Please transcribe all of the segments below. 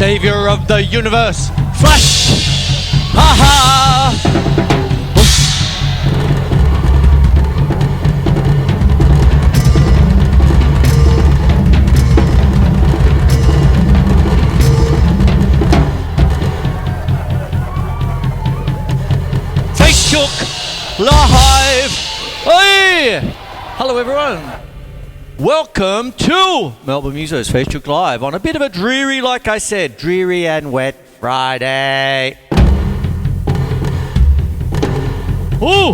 savior of the universe. Flash! Ha ha! Facechook live! Hey! Hello everyone! Welcome to Melbourne Musos Facechook Live on a bit of a dreary, like I said, dreary and wet Friday. Ooh!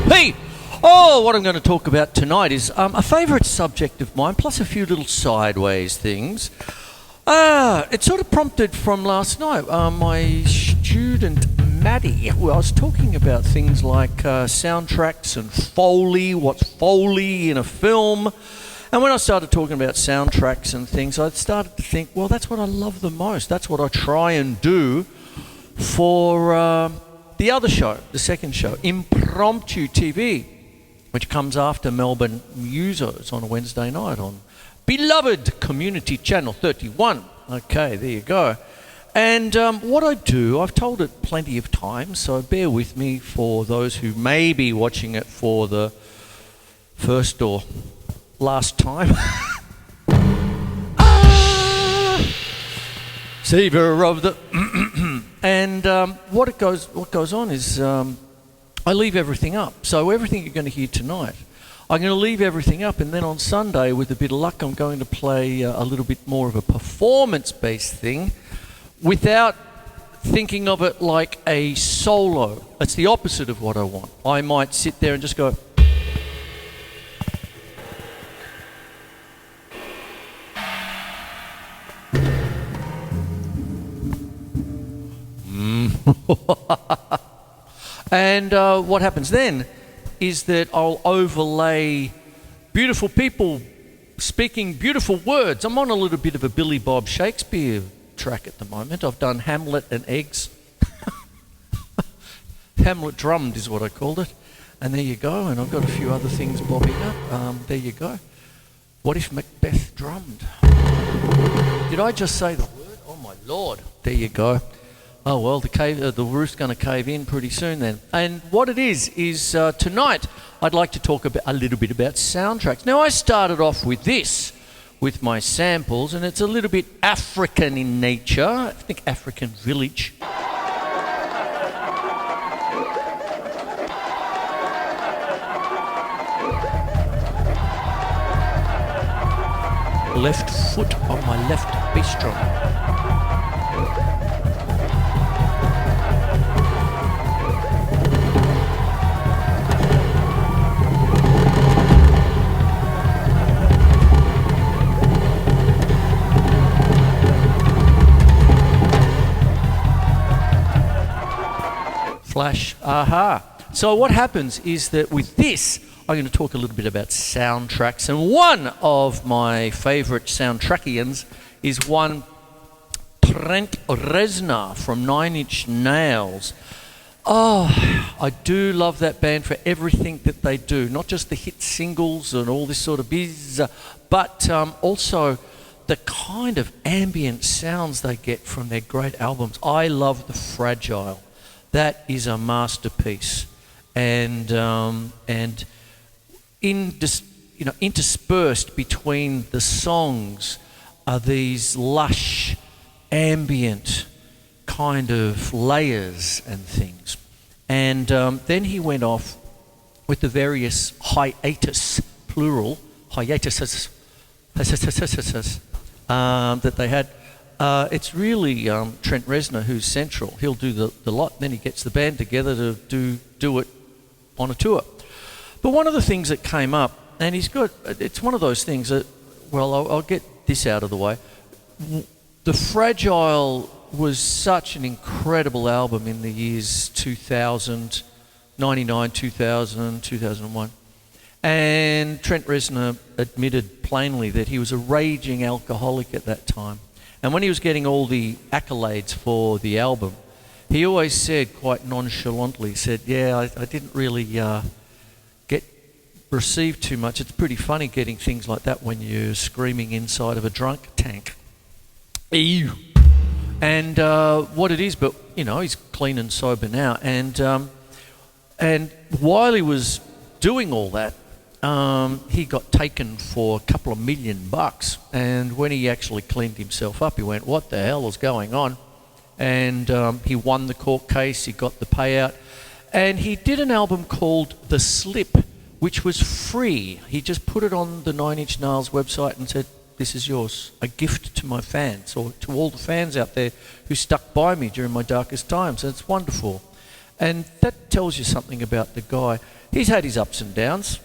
Hey! Oh, what I'm going to talk about tonight is a favourite subject of mine, plus a few little sideways things. It sort of prompted from last night. My student Maddie, well, I was talking about things like soundtracks and Foley, what's Foley in a film. And when I started talking about soundtracks and things, I started to think, well, that's what I love the most. That's what I try and do for the other show, the second show, Impromptu TV, which comes after Melbourne Musos on a Wednesday night on beloved Community Channel 31. Okay, there you go. And what I do, I've told it plenty of times, so bear with me for those who may be watching it for the first or last time. Savior of the... And what goes on is I leave everything up. So everything you're going to hear tonight, I'm going to leave everything up, and then on Sunday, with a bit of luck, I'm going to play a little bit more of a performance-based thing without thinking of it like a solo. It's the opposite of what I want. I might sit there and just go... And what happens then is that I'll overlay beautiful people speaking beautiful words. I'm on a little bit of a Billy Bob Shakespeare track at the moment. I've done Hamlet and Eggs. Hamlet drummed is what I called it. And there you go. And I've got a few other things bobbing up. There you go. What if Macbeth drummed? Did I just say the word? Oh my Lord. There you go. Oh well, the roof's going to cave in pretty soon then. And what it is tonight I'd like to talk a little bit about soundtracks. Now I started off with this, with my samples, and it's a little bit African in nature. I think African village. Left foot on my left bass drum. Flash, aha. So what happens is that with this, I'm going to talk a little bit about soundtracks. And one of my favourite soundtrackians is one Trent Reznor from 9 Inch Nails. Oh, I do love that band for everything that they do. Not just the hit singles and all this sort of biz, but also the kind of ambient sounds they get from their great albums. I love The Fragile. That is a masterpiece, and interspersed between the songs are these lush, ambient kind of layers and things. And then he went off with the various hiatus, plural, hiatuses that they had. It's really Trent Reznor who's central. He'll do the lot, then he gets the band together to do it on a tour. But one of the things that came up, and it's one of those things that, well, I'll get this out of the way. The Fragile was such an incredible album in the years 2000, 99, 2000, 2001. And Trent Reznor admitted plainly that he was a raging alcoholic at that time. And when he was getting all the accolades for the album, he always said quite nonchalantly, I didn't really received too much. It's pretty funny getting things like that when you're screaming inside of a drunk tank. Ew. And what it is, but he's clean and sober now. And while he was doing all that, he got taken for a couple of $1 million. And when he actually cleaned himself up, he went, "What the hell is going on?" And he won the court case. He got the payout. And he did an album called The Slip, which was free. He just put it on the 9 Inch Nails website and said, "This is yours, a gift to my fans," or to all the fans out there who stuck by me during my darkest times. And it's wonderful. And that tells you something about the guy. He's had his ups and downs.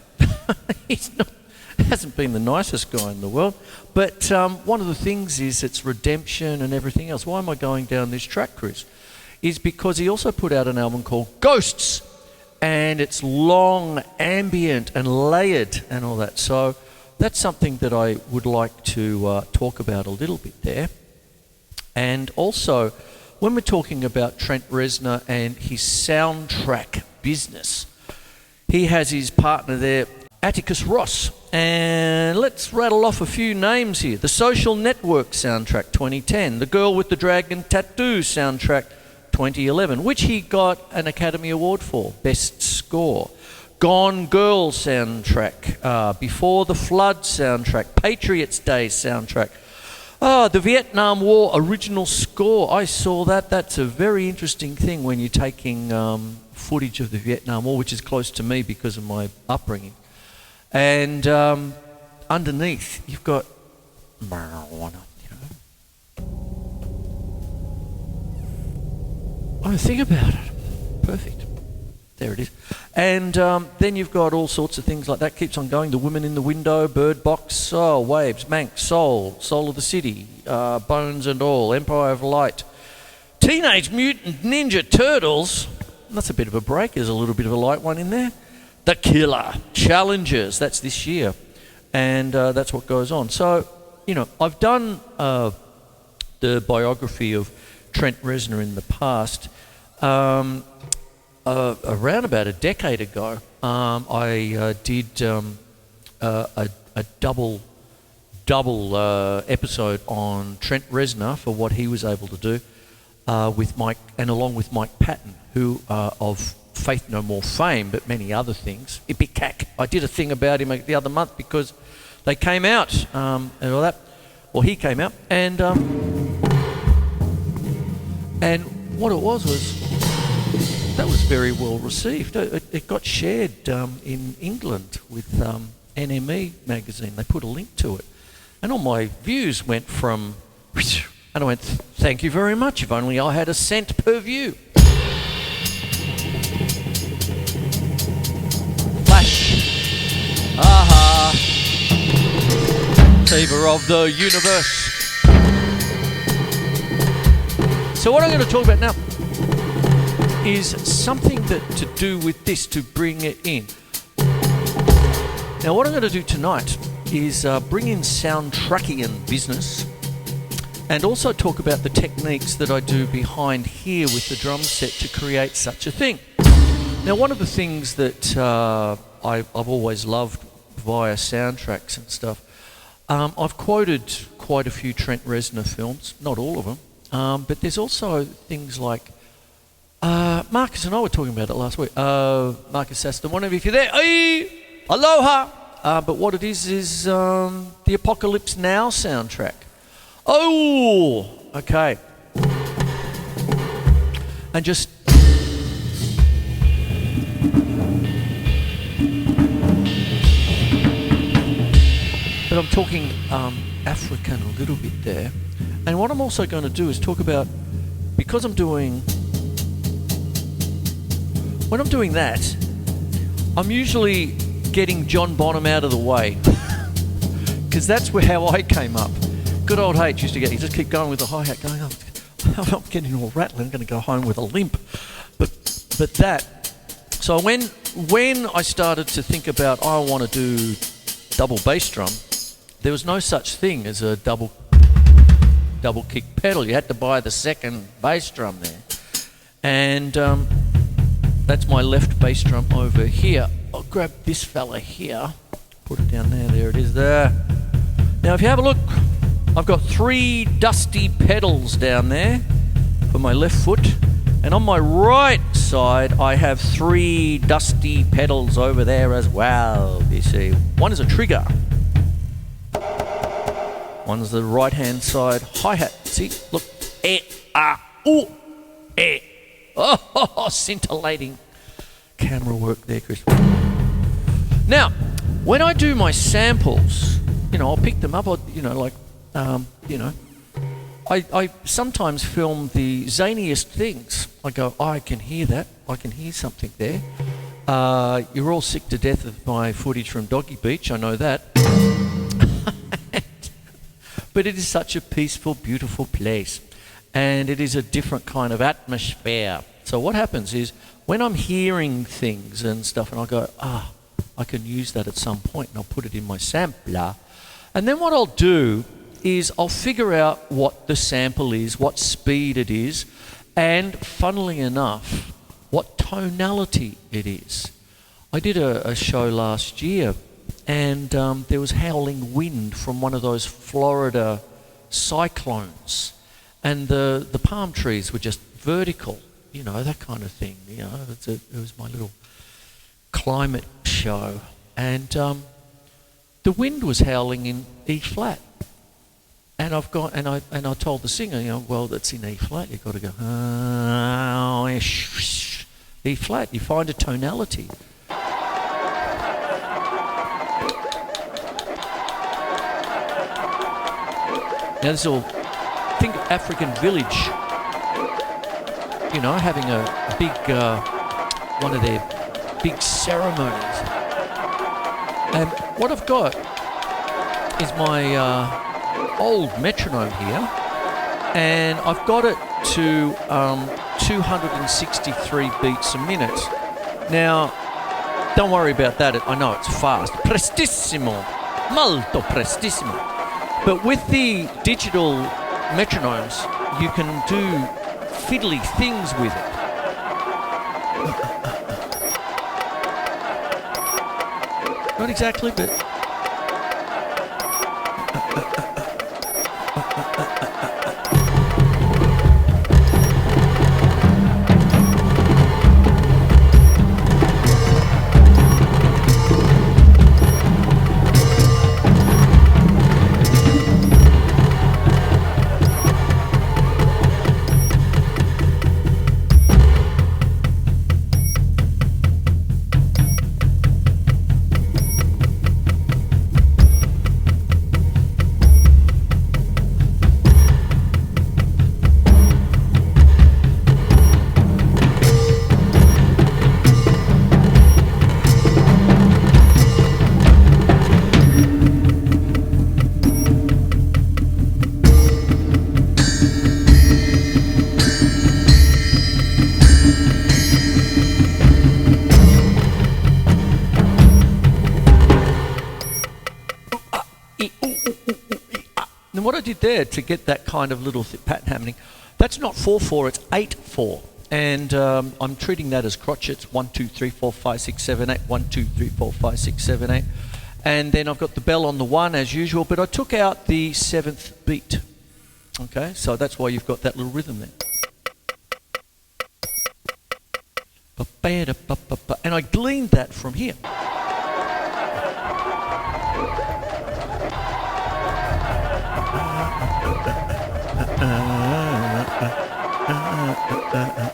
Hasn't been the nicest guy in the world. But one of the things is it's redemption and everything else. Why am I going down this track, Chris? Is because he also put out an album called Ghosts. And it's long, ambient and layered and all that. So that's something that I would like to talk about a little bit there. And also, when we're talking about Trent Reznor and his soundtrack business, he has his partner there, Atticus Ross. And let's rattle off a few names here. The Social Network soundtrack, 2010. The Girl with the Dragon Tattoo soundtrack, 2011, which he got an Academy Award for, Best Score. Gone Girl soundtrack, Before the Flood soundtrack, Patriots Day soundtrack. The Vietnam War original score, I saw that. That's a very interesting thing when you're taking footage of the Vietnam War, which is close to me because of my upbringing. And underneath, you've got marijuana, Oh, think about it. Perfect. There it is. And then you've got all sorts of things like that. Keeps on going. The Woman in the Window, Bird Box, Waves, Manx, Soul of the City, Bones and All, Empire of Light, Teenage Mutant Ninja Turtles. That's a bit of a break. There's a little bit of a light one in there. The Killer, Challengers. That's this year. And that's what goes on. So, I've done the biography of Trent Reznor in the past. Around about a decade ago, I did a double episode on Trent Reznor for what he was able to do with Mike, and along with Mike Patton, who of Faith No More fame, but many other things. Ipecac. I did a thing about him the other month because they came out and all that. Well, he came out, and what it was that was very well received. It got shared in England with NME magazine. They put a link to it, and all my views went from, and I went, "Thank you very much. If only I had a cent per view." Flash. Aha. Savior of the universe. So what I'm going to talk about now is something that to do with this, to bring it in. Now what I'm going to do tonight is bring in soundtrackian business and also talk about the techniques that I do behind here with the drum set to create such a thing. Now one of the things that I've always loved via soundtracks and stuff, I've quoted quite a few Trent Reznor films, not all of them, but there's also things like Marcus and I were talking about it last week. Marcus Aston, one of you, if you're there, hey, aloha. But what it is the Apocalypse Now soundtrack. Oh, okay. And just but I'm talking African a little bit there. And what I'm also going to do is talk about, because when I'm doing that, I'm usually getting John Bonham out of the way. Because that's how I came up. Good old H used to get, you just keep going with the hi-hat, going, oh, I'm getting all rattling, I'm going to go home with a limp. But that, so when I started to think about, I want to do double bass drum, there was no such thing as a double kick pedal. You had to buy the second bass drum there. And that's my left bass drum over here. Oh grab this fella here, put it down there it is there. Now if you have a look, I've got 3 dusty pedals down there for my left foot, and on my right side I have 3 dusty pedals over there as well. You see, one is a trigger, one's the right hand side hi-hat. See, look, ooh, oh, scintillating camera work there, Chris. Now, when I do my samples, I'll pick them up, I sometimes film the zaniest things. I go, I can hear that. I can hear something there. You're all sick to death of my footage from Doggy Beach, I know that. But it is such a peaceful, beautiful place. And it is a different kind of atmosphere. So what happens is, when I'm hearing things and stuff, and I go, I can use that at some point, and I'll put it in my sampler. And then what I'll do is I'll figure out what the sample is, what speed it is, and funnily enough, what tonality it is. I did a show last year, and there was howling wind from one of those Florida cyclones, and the palm trees were just vertical, that kind of thing. It was my little climate show, and the wind was howling in E flat, and I've got and I told the singer, well, that's in E flat. You've got to go E flat. You find a tonality. Now this is all, think African village, having a big, one of their big ceremonies. And what I've got is my old metronome here, and I've got it to 263 beats a minute. Now, don't worry about that, I know it's fast. Prestissimo, molto prestissimo. But with the digital metronomes, you can do fiddly things with it. Not exactly, but... And what I did there to get that kind of little pattern happening, that's not 4/4, it's 8/4. And I'm treating that as crotchets, 1, 2, 3, 4, 5, 6, 7, 8, 1, 2, 3, 4, 5, 6, 7, 8. And then I've got the bell on the 1 as usual, but I took out the 7th beat. Okay, so that's why you've got that little rhythm there. And I gleaned that from here.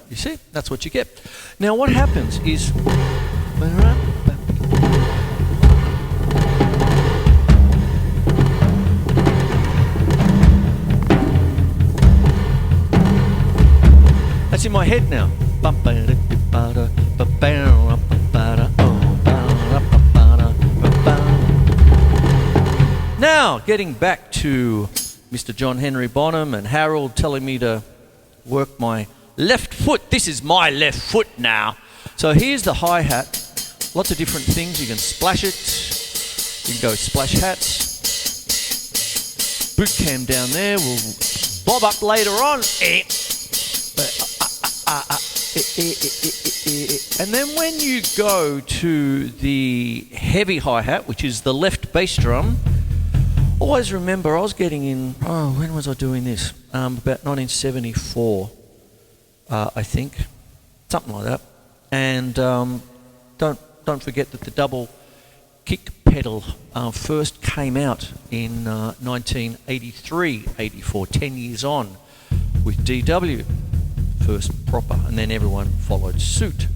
You see, that's what you get. Now what happens is that's in my head now. Now, getting back to Mr. John Henry Bonham and Harold telling me to work my left foot. This is my left foot now. So here's the hi-hat. Lots of different things. You can splash it. You can go splash hats. Boot cam down there. We'll bob up later on. And then when you go to the heavy hi-hat, which is the left bass drum, always remember I was getting in, when was I doing this? About 1974, I think, something like that. And don't forget that the double kick pedal first came out in 1983-84, 10 years on, with DW, first proper, and then everyone followed suit.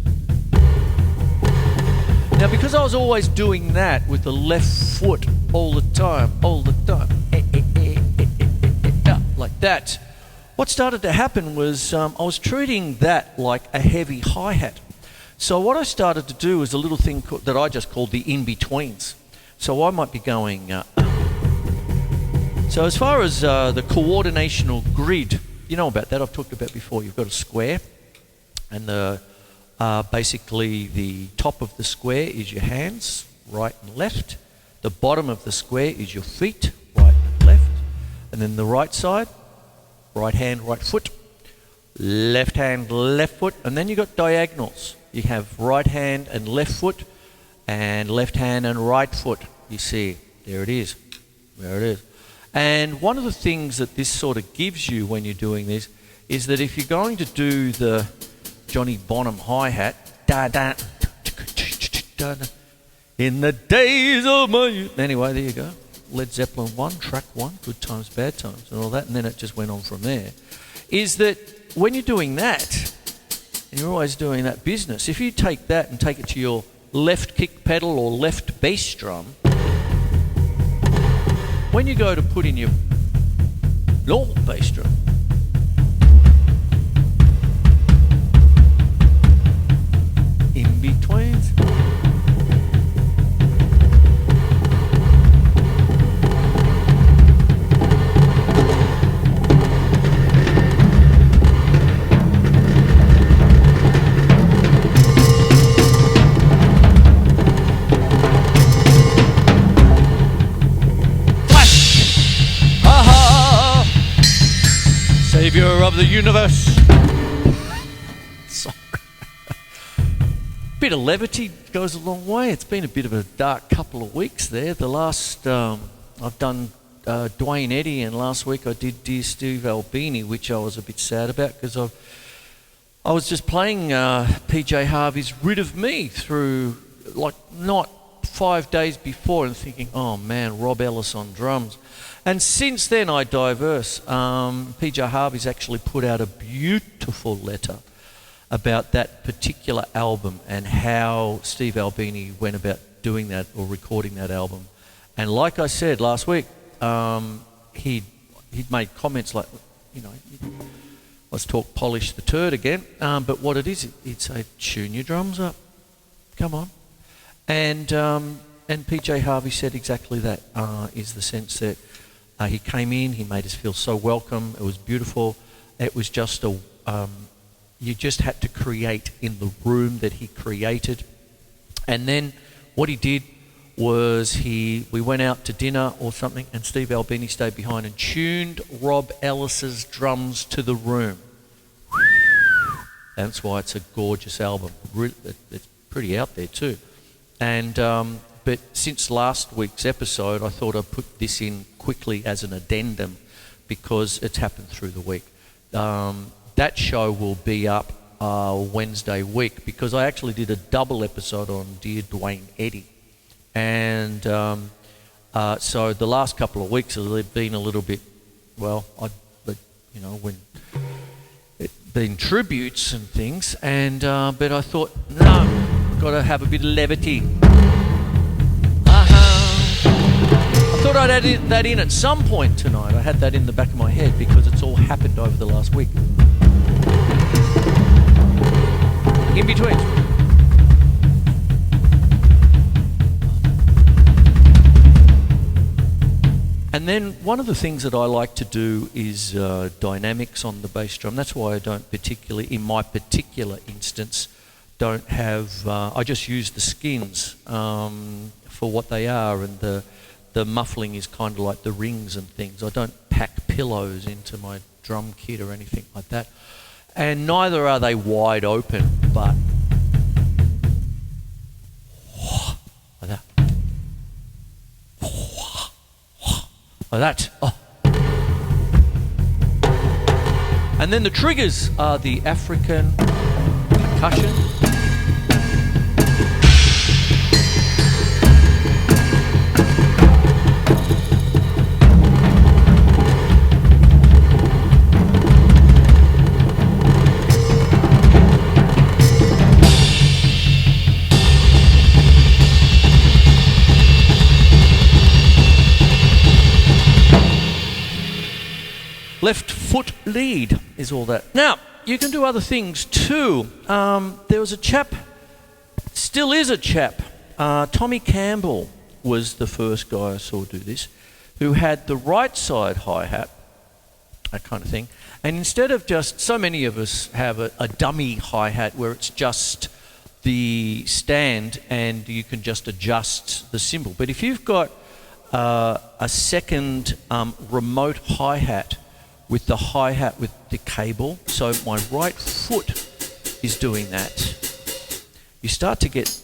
Now, because I was always doing that with the left foot all the time, like that, what started to happen was I was treating that like a heavy hi-hat. So what I started to do was a little thing that I just called the in-betweens. So I might be going... So as far as the coordinational grid, you know about that, I've talked about before. You've got a square, and basically the top of the square is your hands, right and left. The bottom of the square is your feet, right and left. And then the right side, right hand, right foot, left hand, left foot. And then you've got diagonals. You have right hand and left foot, and left hand and right foot. You see, there it is. There it is. And one of the things that this sort of gives you when you're doing this is that if you're going to do the Johnny Bonham hi-hat, da-da, in the days of my youth. Anyway, there you go. Led Zeppelin 1, track 1, good times, bad times, and all that. And then it just went on from there. Is that when you're doing that, and you're always doing that business, if you take that and take it to your left kick pedal or left bass drum, when you go to put in your normal bass drum, in betweens, Savior of the universe. Sorry. Bit of levity goes a long way. It's been a bit of a dark couple of weeks there. The last, I've done Dwayne Eddy, and last week I did Dear Steve Albini, which I was a bit sad about because I was just playing PJ Harvey's Rid of Me through, like, not 5 days before, and thinking, oh man, Rob Ellis on drums. And since then I diverse. PJ Harvey's actually put out a beautiful letter about that particular album and how Steve Albini went about doing that or recording that album. And like I said last week, he'd made comments like, you know, let's talk polish the turd again. But what it is, he'd say, tune your drums up, come on. And PJ Harvey said exactly that, is the sense that he came in, he made us feel so welcome, it was beautiful. It was just you just had to create in the room that he created. And then what he did was we went out to dinner or something, and Steve Albini stayed behind and tuned Rob Ellis's drums to the room. That's why it's a gorgeous album. It's pretty out there too. And but since last week's episode, I thought I'd put this in quickly as an addendum because it's happened through the week. That show will be up Wednesday week because I actually did a double episode on Dear Dwayne Eddy. And so the last couple of weeks have been a little bit, when it's been tributes and things, and but I thought, no, got to have a bit of levity. I thought I'd add that in at some point tonight. I had that in the back of my head because it's all happened over the last week. In between. And then one of the things that I like to do is dynamics on the bass drum. That's why I don't particularly, in my particular instance, don't have, I just use the skins for what they are, and the muffling is kind of like the rings and things. I don't pack pillows into my drum kit or anything like that. and neither are they wide open, but like that. Like that. Oh. And then the triggers are the African percussion. Left foot lead is all that. Now, you can do other things too. There was a chap, still is a chap, Tommy Campbell was the first guy I saw do this, who had the right side hi-hat, that kind of thing. And instead of just, so many of us have a dummy hi-hat where it's just the stand and you can just adjust the cymbal. But if you've got a second remote hi-hat with the hi-hat with the cable, so my right foot is doing that, you start to get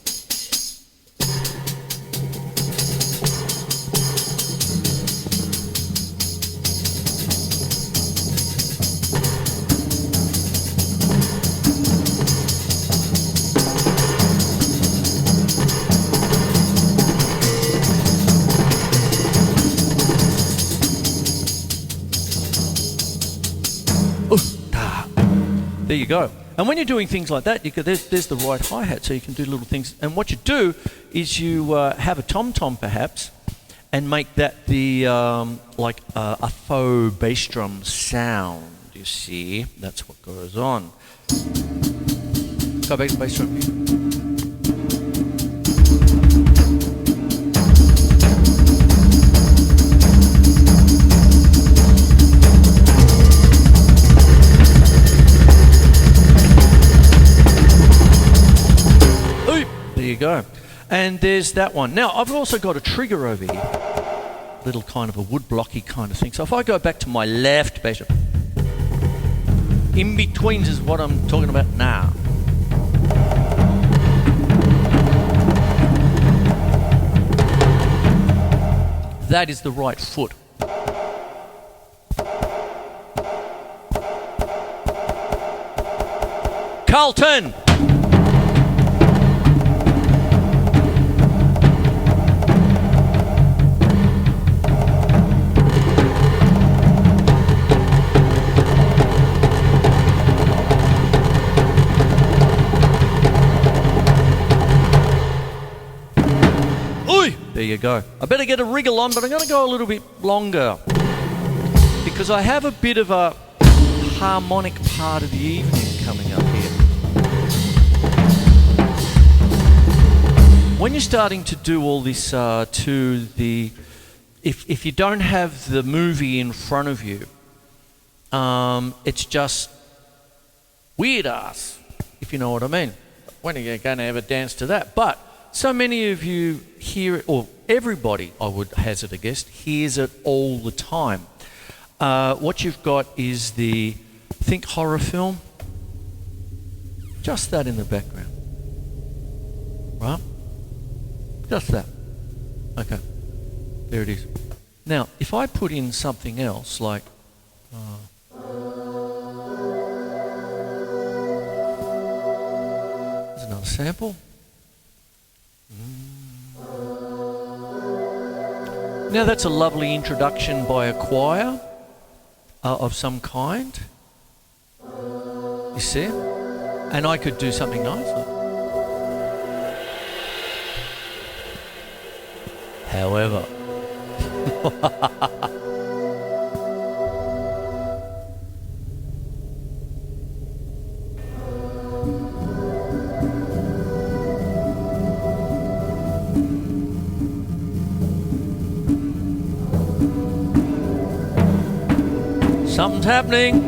there you go. And when you're doing things like that, there's the right hi-hat, so you can do little things. And what you do is you have a tom-tom perhaps, and make that the like a faux bass drum sound. You see, that's what goes on. Go back to the bass drum. There you go. And there's that one. Now, I've also got a trigger over here. Little kind of a wood blocky kind of thing. So if I go back to my left bass drum, in-betweens is what I'm talking about now. That is the right foot. Carlton! There you go. I better get a wriggle on, but I'm going to go a little bit longer because I have a bit of a harmonic part of the evening coming up here. When you're starting to do all this to the... If you don't have the movie in front of you, it's just weird ass, if you know what I mean. When are you going to ever dance to that? But so many of you hear it, or everybody, I would hazard a guess, hears it all the time. What you've got is think horror film, just that in the background, right? Just that. Okay, there it is. Now, if I put in something else, like, there's another sample. Now that's a lovely introduction by a choir of some kind. You see? And I could do something nice. However, something's happening.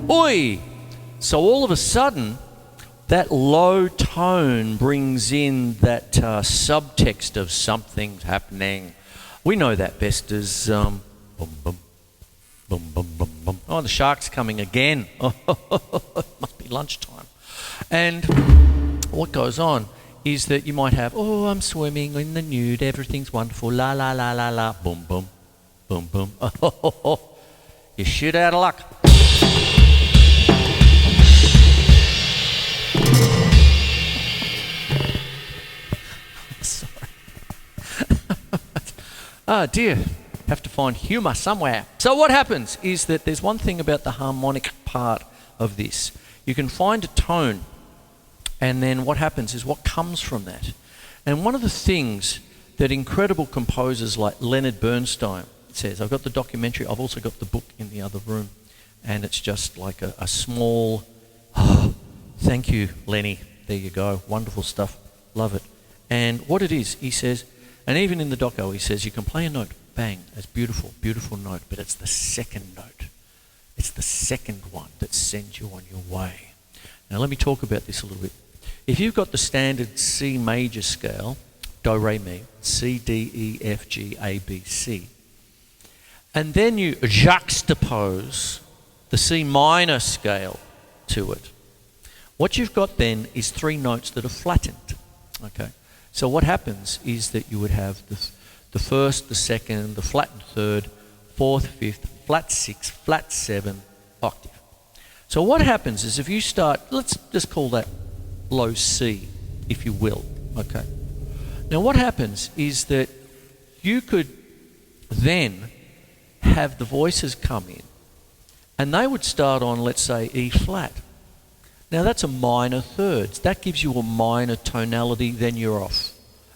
Oi! So all of a sudden, that low tone brings in that subtext of something's happening. We know that best as boom, boom, boom, boom, boom, boom. Oh, the shark's coming again. It must be lunchtime. And what goes on is that you might have, oh, I'm swimming in the nude, everything's wonderful, la, la, la, la, la, boom, boom, boom, boom. You shit out of luck. Sorry. Oh dear, have to find humour somewhere. So what happens is that there's one thing about the harmonic part of this. You can find a tone, and then what happens is what comes from that. And one of the things that incredible composers like Leonard Bernstein says, I've got the documentary, I've also got the book in the other room, and it's just like a small, oh, thank you, Lenny, there you go, wonderful stuff, love it. And what it is, he says, and even in the doco, he says, you can play a note, bang, it's beautiful, beautiful note, but it's the second note. It's the second one that sends you on your way. Now let me talk about this a little bit. If you've got the standard C major scale, do, re, mi, C, D, E, F, G, A, B, C, and then you juxtapose the C minor scale to it, what you've got then is three notes that are flattened. Okay, so what happens is that you would have the first, the second, the flattened third, fourth, fifth, flat six, flat seven, octave. So what happens is if you start, let's just call that low C, if you will, okay? Now what happens is that you could then have the voices come in and they would start on, let's say, E flat. Now that's a minor thirds. That gives you a minor tonality, then you're off.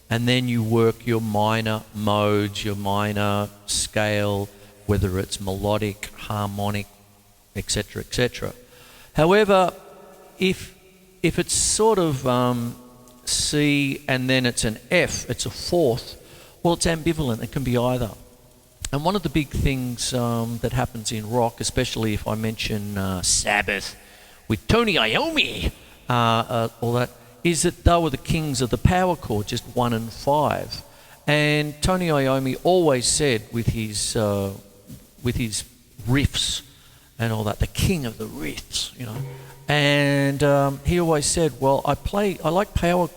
And then you work your minor modes, your minor scale, whether it's melodic, harmonic, etc., etc. However, if it's sort of C and then it's an F, it's a fourth, well, it's ambivalent. It can be either. And one of the big things that happens in rock, especially if I mention Sabbath with Tony Iommi, all that, is that they were the kings of the power chord, just 1 and 5. And Tony Iommi always said with his riffs and all that, the king of the riffs, you know. And he always said, well, I like power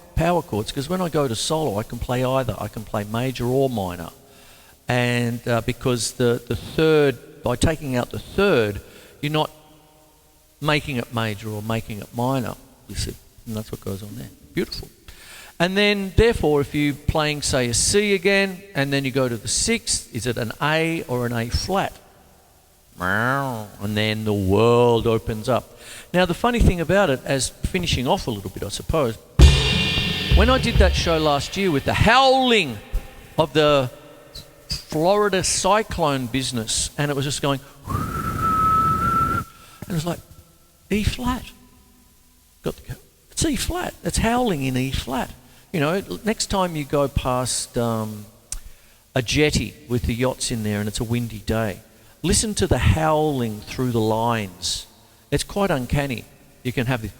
chords because when I go to solo, I can play either. I can play major or minor. And because the third, by taking out the third, you're not making it major or making it minor, you see. And that's what goes on there. Beautiful. And then, therefore, if you're playing, say, a C again, and then you go to the sixth, is it an A or an A flat? And then the world opens up. Now, the funny thing about it, as finishing off a little bit, I suppose, when I did that show last year with the howling of the Florida cyclone business, and it was just going, and it was like, E flat. It's E flat. It's howling in E flat. You know, next time you go past a jetty with the yachts in there and it's a windy day, listen to the howling through the lines. It's quite uncanny. You can have this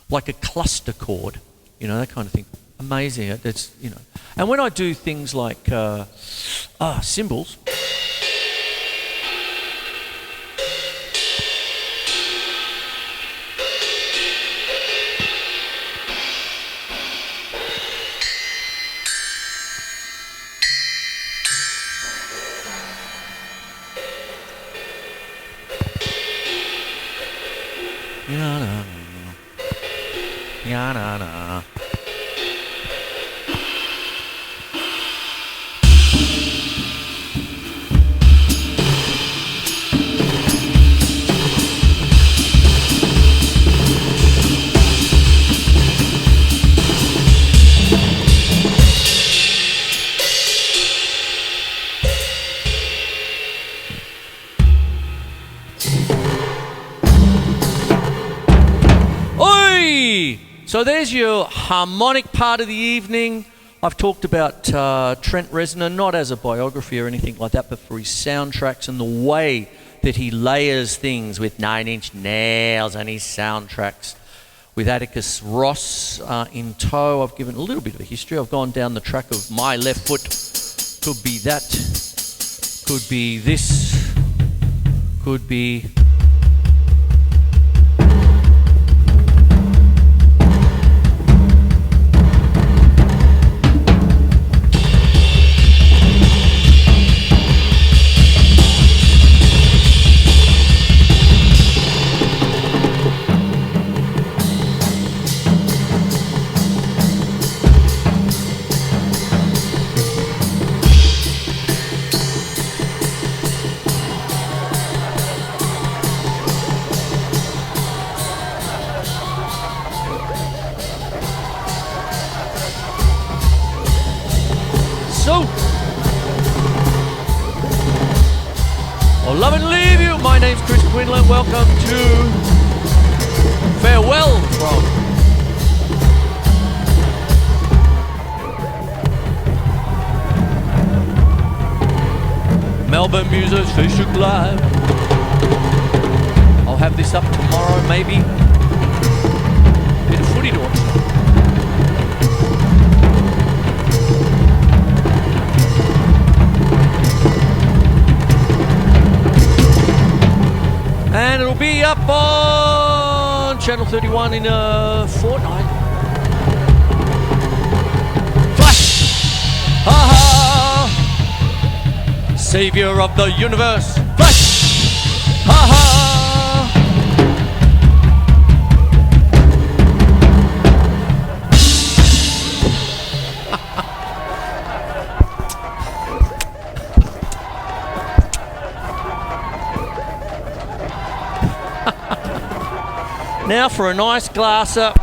like a cluster chord, you know, that kind of thing. Amazing. It's, you know. And when I do things like cymbals, ya-na-na. So there's your harmonic part of the evening. I've talked about Trent Reznor, not as a biography or anything like that, but for his soundtracks and the way that he layers things with 9 Inch Nails and his soundtracks. With Atticus Ross in tow, I've given a little bit of a history. I've gone down the track of My Left Foot. Could be that. Could be this. Could be... I'll love and leave you. My name's Quinlan. Welcome to Farewell from Melbourne Musos Facechook Live. I'll have this up tomorrow, maybe. Bit of footy to watch. And it'll be up on Channel 31 in a fortnight. Flash! Ha ha! Savior of the universe. Flash! Ha ha! Now for a nice glass up.